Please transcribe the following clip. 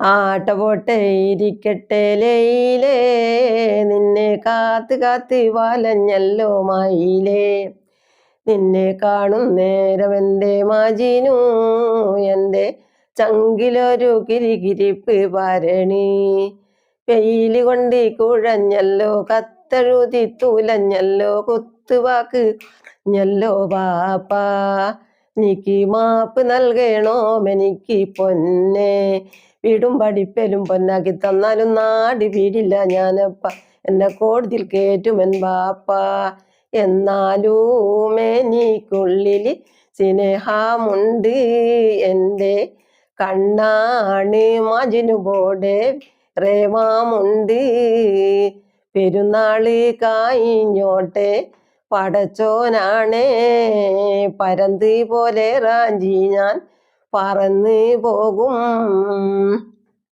ആട്ട പോട്ടെ ഇരിക്കട്ടെ ലയിലേ, നിന്നെ കാത്ത് കാത്ത് വലഞ്ഞല്ലോ മയിലേ. നിന്നെ കാണും നേരം എൻ്റെ മാജിനു, എൻ്റെ ചങ്കിലൊരു കിരികിരിപ്പ് ഭരണി. വെയില് കൊണ്ട് കുഴഞ്ഞല്ലോ കത്തെഴുതി തുലഞ്ഞല്ലോ, കുത്തുവാക്ക് പറഞ്ഞല്ലോ പാപ്പ. എനിക്ക് മാപ്പ് നൽകണോമെനിക്ക് പൊന്നെ, വീടും പഠിപ്പലും പൊന്നാക്കി തന്നാലും നാട് വീടില്ല ഞാനപ്പ, എന്നെ കോടതിയിൽ കേറ്റുമെൻ ബാപ്പ. എന്നാലും എനിക്കുള്ളിൽ സ്നേഹമുണ്ട്, എൻ്റെ കണ്ണാണ് മജ്നുവോടെ പ്രേമമുണ്ട്. പെരുന്നാള് കഴിഞ്ഞോട്ടെ പടച്ചോനാണേ, പരന്ത് പോലെ റാഞ്ചി ഞാൻ പറന്ന് പോകും.